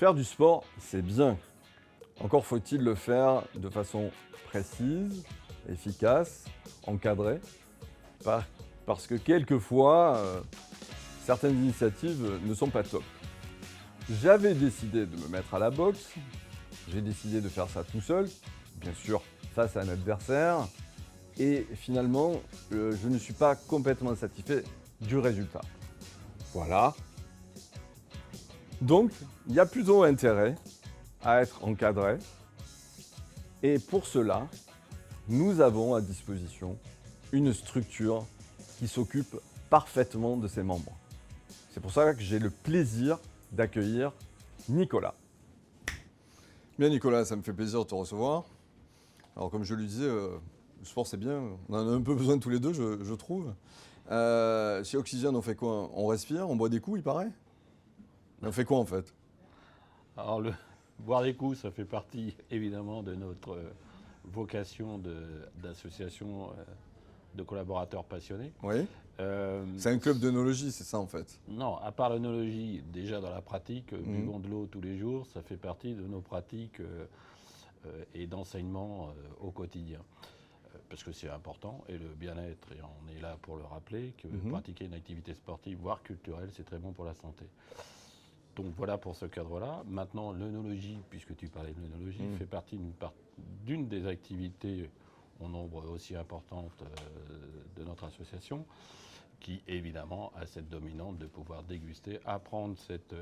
Faire du sport, c'est bien. Encore faut-il le faire de façon précise, efficace, encadrée, parce que quelquefois, certaines initiatives ne sont pas top. J'avais décidé de me mettre à la boxe, j'ai décidé de faire ça tout seul, bien sûr face à un adversaire, et finalement, je ne suis pas complètement satisfait du résultat. Voilà. Donc, il y a plutôt intérêt à être encadré, et pour cela, nous avons à disposition une structure qui s'occupe parfaitement de ses membres. C'est pour ça que j'ai le plaisir d'accueillir Nicolas. Bien Nicolas, ça me fait plaisir de te recevoir. Alors comme je le disais, le sport c'est bien, on en a un peu besoin tous les deux je trouve. Chez Oxygène on fait quoi? On respire, on boit des coups il paraît? Mais on fait quoi en fait? Alors, boire des coups, ça fait partie évidemment de notre vocation d'association de collaborateurs passionnés. Oui. Euh, C'est un club d'œnologie, c'est ça en fait? non, à part l'œnologie, déjà dans la pratique, buvons de l'eau tous les jours, ça fait partie de nos pratiques et d'enseignement au quotidien. Parce que c'est important, et le bien-être, et on est là pour le rappeler, que pratiquer une activité sportive, voire culturelle, c'est très bon pour la santé. Donc voilà pour ce cadre-là. Maintenant, l'œnologie, puisque tu parlais de l'œnologie, fait partie d'une des activités au nombre aussi importante de notre association, qui évidemment a cette dominante de pouvoir déguster, apprendre cette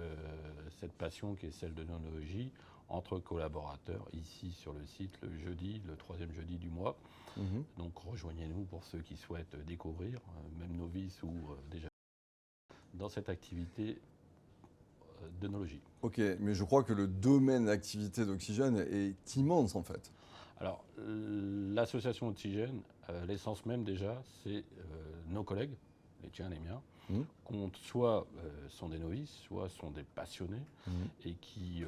passion qui est celle de l'œnologie entre collaborateurs ici sur le site le jeudi, le 3e jeudi du mois. Donc rejoignez-nous pour ceux qui souhaitent découvrir, même novices ou déjà dans cette activité d'œnologie. Ok, mais je crois que le domaine d'activité d'Oxygène est immense en fait. Alors, l'association Oxygène, l'essence même déjà, c'est nos collègues, les tiens, les miens, soit sont des novices, soit sont des passionnés, et qui,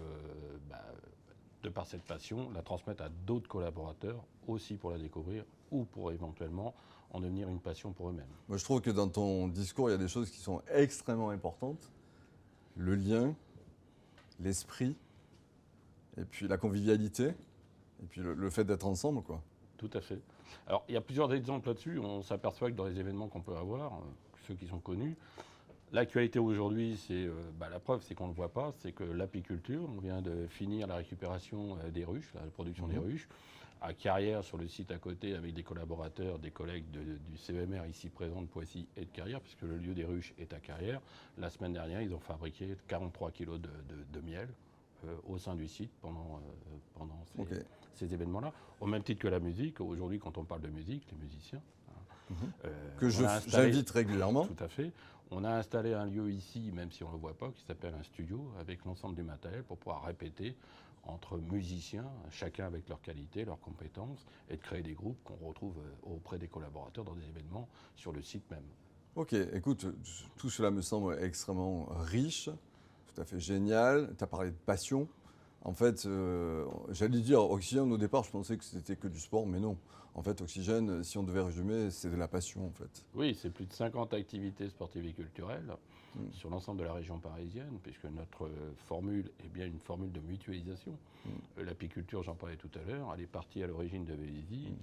de par cette passion, la transmettent à d'autres collaborateurs, aussi pour la découvrir, ou pour éventuellement en devenir une passion pour eux-mêmes. Moi je trouve que dans ton discours, il y a des choses qui sont extrêmement importantes. Le lien, l'esprit, et puis la convivialité, et puis le fait d'être ensemble, quoi. Tout à fait. Alors, il y a plusieurs exemples là-dessus. On s'aperçoit que dans les événements qu'on peut avoir, ceux qui sont connus, l'actualité aujourd'hui, c'est la preuve, c'est qu'on ne le voit pas, c'est que l'apiculture, on vient de finir la récupération des ruches, la production des ruches, à Carrière, sur le site à côté, avec des collaborateurs, des collègues du CEMR ici présents de Poissy et de Carrière, puisque le lieu des ruches est à Carrière. La semaine dernière, ils ont fabriqué 43 kilos de miel au sein du site pendant ces événements-là. Au même titre que la musique, aujourd'hui, quand on parle de musique, les musiciens, Que j'invite régulièrement. Tout à fait. On a installé un lieu ici, même si on ne le voit pas, qui s'appelle un studio, avec l'ensemble du matériel pour pouvoir répéter entre musiciens, chacun avec leurs qualités, leurs compétences, et de créer des groupes qu'on retrouve auprès des collaborateurs dans des événements sur le site même. Ok, écoute, tout cela me semble extrêmement riche, tout à fait génial. Tu as parlé de passion. En fait, j'allais dire, Oxygène, au départ, je pensais que c'était que du sport, mais non. En fait, Oxygène, si on devait résumer, c'est de la passion, en fait. Oui, c'est plus de 50 activités sportives et culturelles sur l'ensemble de la région parisienne, puisque notre formule est bien une formule de mutualisation. L'apiculture, j'en parlais tout à l'heure, elle est partie à l'origine de Vélizy.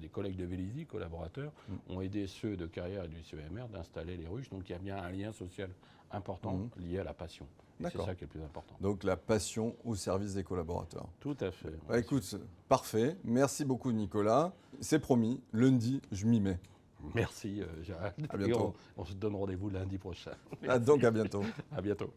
Les collègues de Vélizy, collaborateurs, ont aidé ceux de Carrière et du CEMR d'installer les ruches. Donc il y a bien un lien social important lié à la passion. C'est ça qui est le plus important. Donc la passion au service des collaborateurs. Tout à fait. Écoute, parfait. Merci beaucoup Nicolas. C'est promis, lundi, je m'y mets. Merci Gérald. À bientôt. Et on se donne rendez-vous lundi prochain. Donc à bientôt. À bientôt.